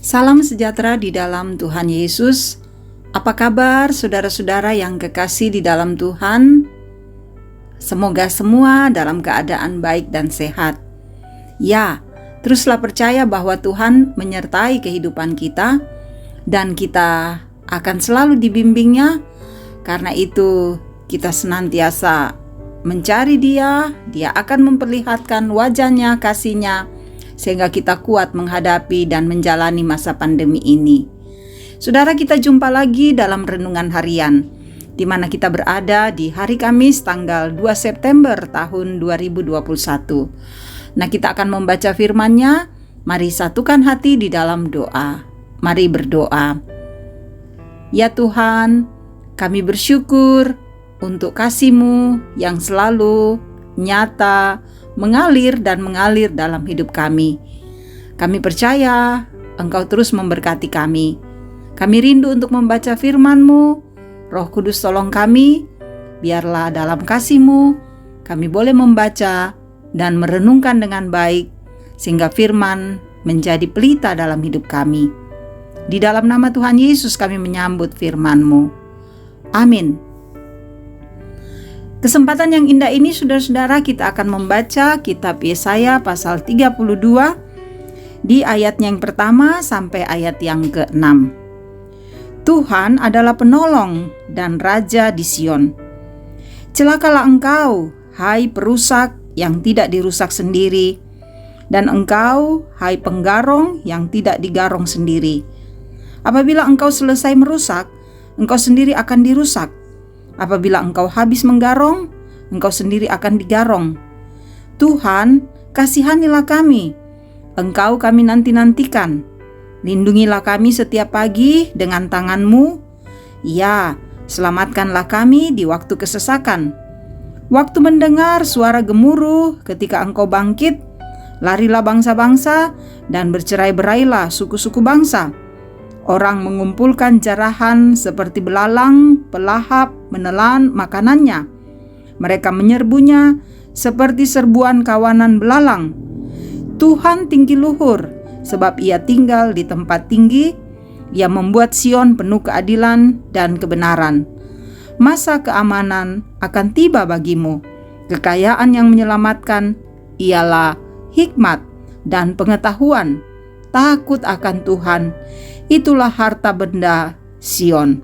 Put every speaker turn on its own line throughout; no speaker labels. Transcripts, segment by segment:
Salam sejahtera di dalam Tuhan Yesus. Apa kabar saudara-saudara yang kekasih di dalam Tuhan? Semoga semua dalam keadaan baik dan sehat. Ya, teruslah percaya bahwa Tuhan menyertai kehidupan kita dan kita akan selalu dibimbingnya. Karena itu kita senantiasa mencari Dia akan memperlihatkan wajahnya, kasih-Nya, sehingga kita kuat menghadapi dan menjalani masa pandemi ini. Saudara, kita jumpa lagi dalam renungan harian, di mana kita berada di hari Kamis tanggal 2 September tahun 2021. Nah, kita akan membaca firman-Nya. Mari satukan hati di dalam doa. Mari berdoa. Ya Tuhan, kami bersyukur untuk kasih-Mu yang selalu nyata, mengalir dalam hidup kami. Kami percaya Engkau terus memberkati kami. Kami rindu untuk membaca firman-Mu. Roh Kudus tolong kami, biarlah dalam kasih-Mu kami boleh membaca dan merenungkan dengan baik, sehingga firman menjadi pelita dalam hidup kami. Di dalam nama Tuhan Yesus kami menyambut firman-Mu. Amin. Kesempatan yang indah ini saudara-saudara, kita akan membaca kitab Yesaya pasal 32 di ayat yang pertama sampai ayat yang ke-6. Tuhan adalah penolong dan raja di Sion. Celakalah engkau, hai perusak yang tidak dirusak sendiri, dan engkau, hai penggarong yang tidak digarong sendiri. Apabila engkau selesai merusak, engkau sendiri akan dirusak. Apabila engkau habis menggarong, engkau sendiri akan digarong. Tuhan, kasihanilah kami. Engkau kami nanti-nantikan. Lindungilah kami setiap pagi dengan tangan-Mu. Ya, selamatkanlah kami di waktu kesesakan. Waktu mendengar suara gemuruh ketika Engkau bangkit, larilah bangsa-bangsa dan bercerai-berailah suku-suku bangsa. Orang mengumpulkan jarahan seperti belalang, pelahap, menelan makanannya. Mereka menyerbunya seperti serbuan kawanan belalang. Tuhan tinggi luhur, sebab Ia tinggal di tempat tinggi. Ia membuat Sion penuh keadilan dan kebenaran. Masa keamanan akan tiba bagimu. Kekayaan yang menyelamatkan ialah hikmat dan pengetahuan. Takut akan Tuhan, itulah harta benda Sion.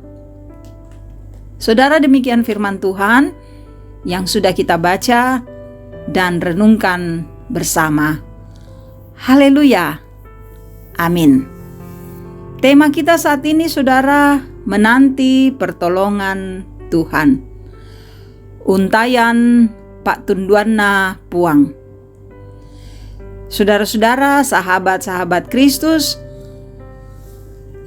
Saudara, demikian firman Tuhan yang sudah kita baca dan renungkan bersama. Haleluya. Amin. Tema kita saat ini, saudara, menanti pertolongan Tuhan. Untayan Pak Tunduanna Puang. Saudara-saudara, sahabat-sahabat Kristus,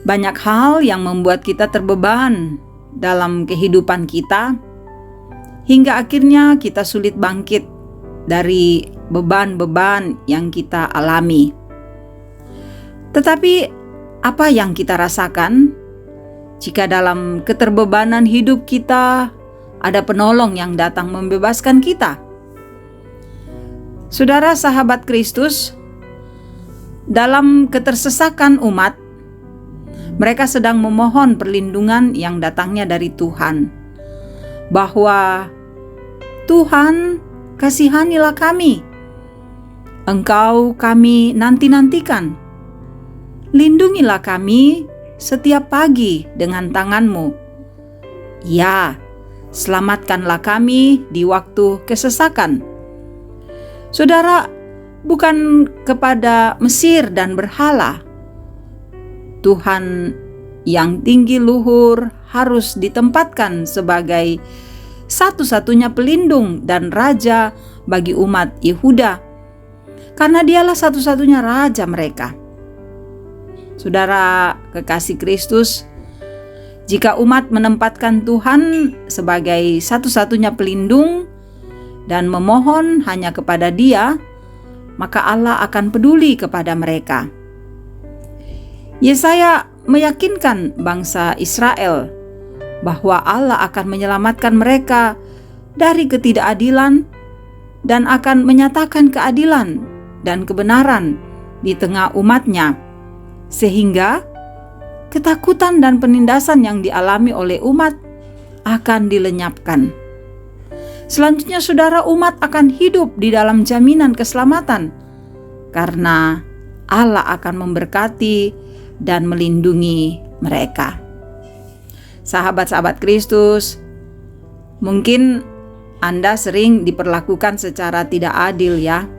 banyak hal yang membuat kita terbeban dalam kehidupan kita, hingga akhirnya kita sulit bangkit dari beban-beban yang kita alami. Tetapi apa yang kita rasakan jika dalam keterbebanan hidup kita ada penolong yang datang membebaskan kita? Saudara, sahabat Kristus, dalam ketersesakan umat, mereka sedang memohon perlindungan yang datangnya dari Tuhan, bahwa Tuhan, kasihanilah kami. Engkau kami nanti-nantikan. Lindungilah kami setiap pagi dengan tangan-Mu. Ya, selamatkanlah kami di waktu kesesakan. Saudara, bukan kepada Mesir dan berhala. Tuhan yang tinggi luhur harus ditempatkan sebagai satu-satunya pelindung dan raja bagi umat Yehuda, karena Dialah satu-satunya raja mereka. Saudara kekasih Kristus, jika umat menempatkan Tuhan sebagai satu-satunya pelindung dan memohon hanya kepada Dia, maka Allah akan peduli kepada mereka. Yesaya meyakinkan bangsa Israel bahwa Allah akan menyelamatkan mereka dari ketidakadilan dan akan menyatakan keadilan dan kebenaran di tengah umatnya. sehingga ketakutan dan penindasan yang dialami oleh umat akan dilenyapkan. Selanjutnya saudara, umat akan hidup di dalam jaminan keselamatan karena Allah akan memberkati dan melindungi mereka. Sahabat-sahabat Kristus, mungkin Anda sering diperlakukan secara tidak adil ya.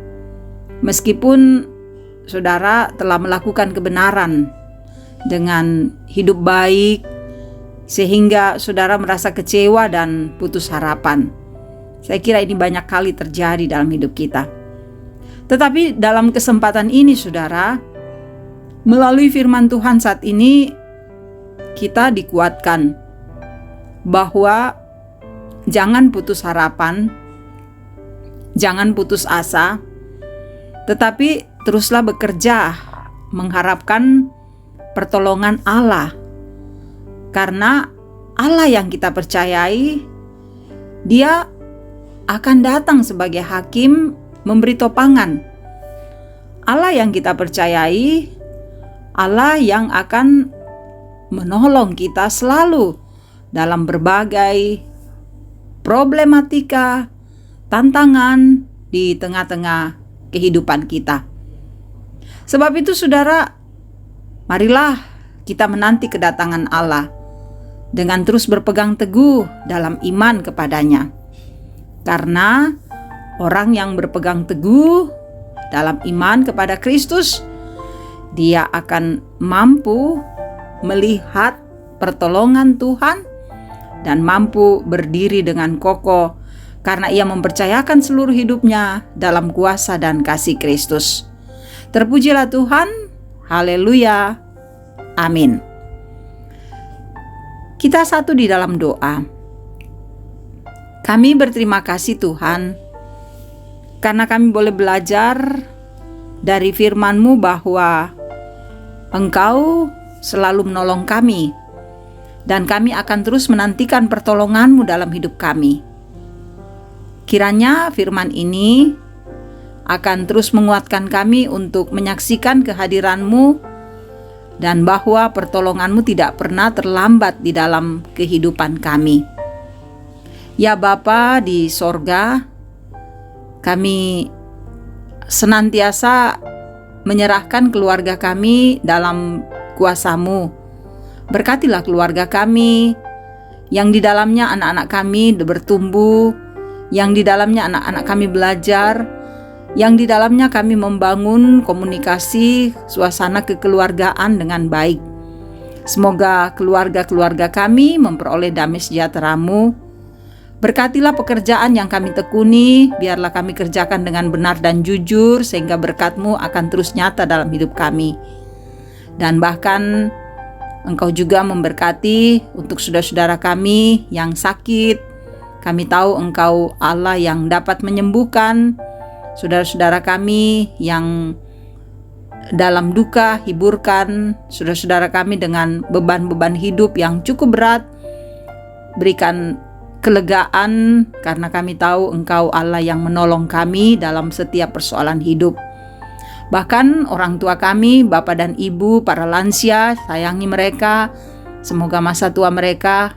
Meskipun saudara telah melakukan kebenaran dengan hidup baik, sehingga saudara merasa kecewa dan putus harapan. Saya kira ini banyak kali terjadi dalam hidup kita. Tetapi dalam kesempatan ini saudara, melalui firman Tuhan saat ini kita dikuatkan bahwa jangan putus harapan, jangan putus asa, tetapi teruslah bekerja mengharapkan pertolongan Allah. Karena Allah yang kita percayai, Dia akan datang sebagai hakim memberi topangan. Allah yang kita percayai, Allah yang akan menolong kita selalu dalam berbagai problematika, tantangan di tengah-tengah kehidupan kita. Sebab itu saudara, marilah kita menanti kedatangan Allah dengan terus berpegang teguh dalam iman kepadanya. Karena orang yang berpegang teguh dalam iman kepada Kristus, dia akan mampu melihat pertolongan Tuhan dan mampu berdiri dengan kokoh karena ia mempercayakan seluruh hidupnya dalam kuasa dan kasih Kristus. Terpujilah Tuhan, haleluya, amin. Kita satu di dalam doa. Kami berterima kasih Tuhan, karena kami boleh belajar dari firman-Mu bahwa Engkau selalu menolong kami, dan kami akan terus menantikan pertolongan-Mu dalam hidup kami. Kiranya firman ini akan terus menguatkan kami untuk menyaksikan kehadiran-Mu, dan bahwa pertolongan-Mu tidak pernah terlambat di dalam kehidupan kami. Ya Bapa di sorga, kami senantiasa menyerahkan keluarga kami dalam kuasa-Mu. Berkatilah keluarga kami, yang di dalamnya anak-anak kami bertumbuh, yang di dalamnya anak-anak kami belajar, yang di dalamnya kami membangun komunikasi, suasana kekeluargaan dengan baik. Semoga keluarga-keluarga kami memperoleh damai sejahtera-Mu. Berkatilah pekerjaan yang kami tekuni, biarlah kami kerjakan dengan benar dan jujur, sehingga berkat-Mu akan terus nyata dalam hidup kami. Dan bahkan Engkau juga memberkati untuk saudara-saudara kami yang sakit. Kami tahu Engkau Allah yang dapat menyembuhkan. Saudara-saudara kami yang dalam duka, hiburkan. Saudara-saudara kami dengan beban-beban hidup yang cukup berat, berikan kelegaan, karena kami tahu Engkau Allah yang menolong kami dalam setiap persoalan hidup. Bahkan orang tua kami, bapak dan ibu, para lansia, sayangi mereka. Semoga masa tua mereka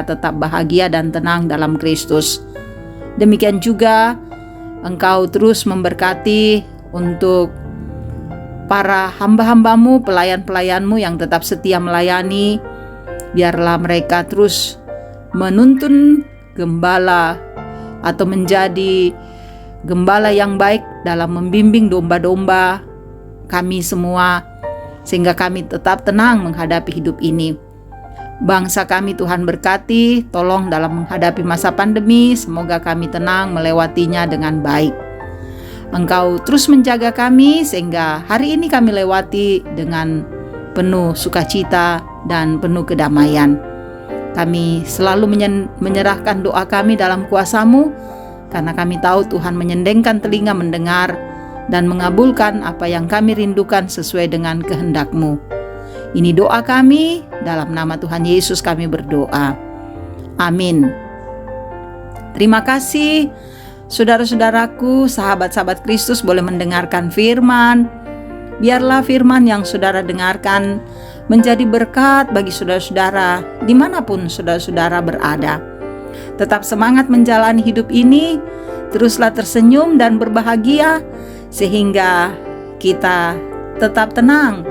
tetap bahagia dan tenang dalam Kristus. Demikian juga Engkau terus memberkati untuk para hamba-hamba-Mu, pelayan-pelayan-Mu yang tetap setia melayani. Biarlah mereka terus menuntun gembala atau menjadi gembala yang baik dalam membimbing domba-domba kami semua, sehingga kami tetap tenang menghadapi hidup ini. Bangsa kami Tuhan berkati, tolong dalam menghadapi masa pandemi, semoga kami tenang melewatinya dengan baik. Engkau terus menjaga kami sehingga hari ini kami lewati dengan penuh sukacita dan penuh kedamaian. Kami selalu menyerahkan doa kami dalam kuasa-Mu, karena kami tahu Tuhan menyendengkan telinga mendengar dan mengabulkan apa yang kami rindukan sesuai dengan kehendak-Mu. Ini doa kami, dalam nama Tuhan Yesus kami berdoa. Amin. Terima kasih saudara-saudaraku, sahabat-sahabat Kristus boleh mendengarkan firman. Biarlah firman yang saudara dengarkan menjadi berkat bagi saudara-saudara dimanapun saudara-saudara berada. Tetap semangat menjalani hidup ini, teruslah tersenyum dan berbahagia, sehingga kita tetap tenang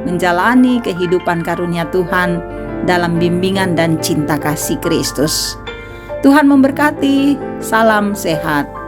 menjalani kehidupan karunia Tuhan dalam bimbingan dan cinta kasih Kristus. Tuhan memberkati, salam sehat.